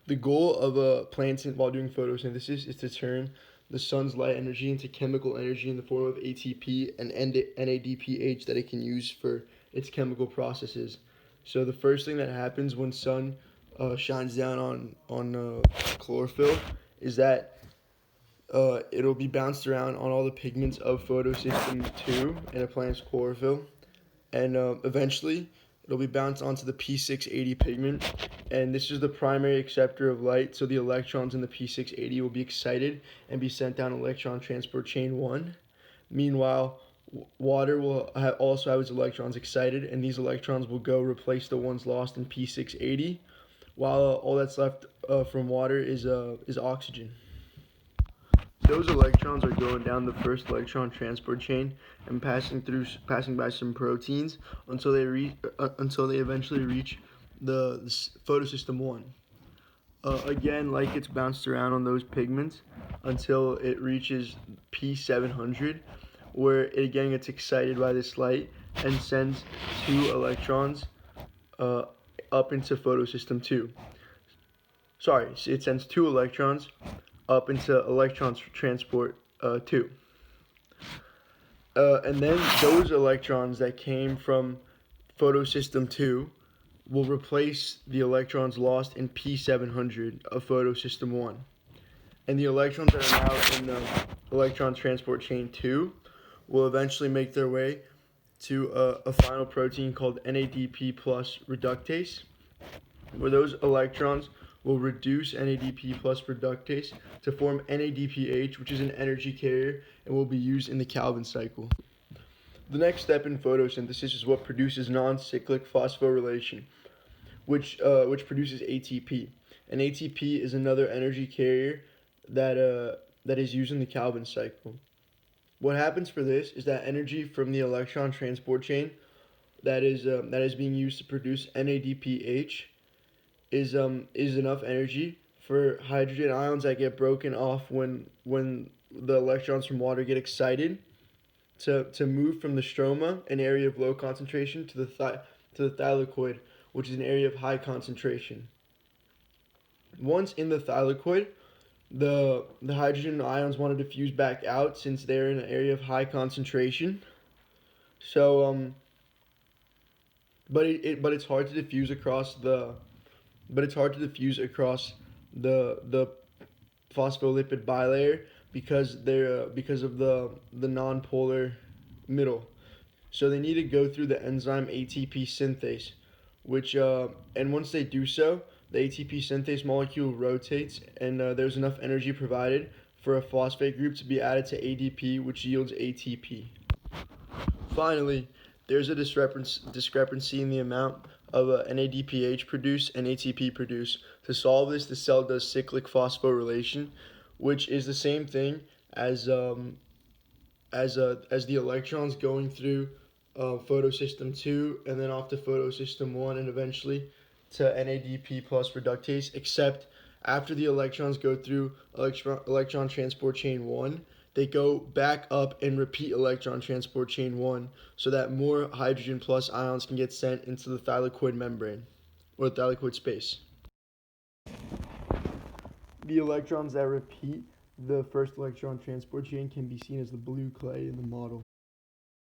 The goal of a plant while doing photosynthesis is to turn the sun's light energy into chemical energy in the form of ATP and NADPH that it can use for its chemical processes. So the first thing that happens when sun shines down on chlorophyll is that it'll be bounced around on all the pigments of photosystem 2 in a plant's chlorophyll, and eventually it'll be bounced onto the P680 pigment, and this is the primary acceptor of light, so the electrons in the P680 will be excited and be sent down electron transport chain 1. Meanwhile, water will also have its electrons excited, and these electrons will go replace the ones lost in P680, while all that's left from water is oxygen. Those electrons are going down the first electron transport chain and passing by some proteins until they eventually reach the photosystem 1. Again, like it's bounced around on those pigments until it reaches P700, where it again gets excited by this light and sends 2 electrons uh, up into photosystem 2. Sorry, it sends 2 electrons up into electron transport 2. And then those electrons that came from photosystem 2 will replace the electrons lost in P700 of photosystem 1. And the electrons that are now in the electron transport chain 2 will eventually make their way to a final protein called NADP plus reductase, where those electrons will reduce NADP plus reductase to form NADPH, which is an energy carrier and will be used in the Calvin cycle. The next step in photosynthesis is what produces non-cyclic phosphorylation, which produces ATP. And ATP is another energy carrier that is used in the Calvin cycle. What happens for this is that energy from the electron transport chain that is being used to produce NADPH is enough energy for hydrogen ions that get broken off when the electrons from water get excited to move from the stroma, an area of low concentration, to the thylakoid, which is an area of high concentration. Once in the thylakoid, the hydrogen ions want to diffuse back out since they're in an area of high concentration. So but it's hard to diffuse across the phospholipid bilayer because of the nonpolar middle. So they need to go through the enzyme ATP synthase, which and once they do so, the ATP synthase molecule rotates, and there's enough energy provided for a phosphate group to be added to ADP, which yields ATP. Finally, there's a discrepancy in the amount of NADPH produced and ATP produced. To solve this, the cell does cyclic phosphorylation, which is the same thing as the electrons going through photosystem 2 and then off to photosystem 1 and eventually to NADP plus reductase, except after the electrons go through electron transport chain 1, they go back up and repeat electron transport chain 1 so that more hydrogen plus ions can get sent into the thylakoid membrane or thylakoid space. The electrons that repeat the first electron transport chain can be seen as the blue clay in the model.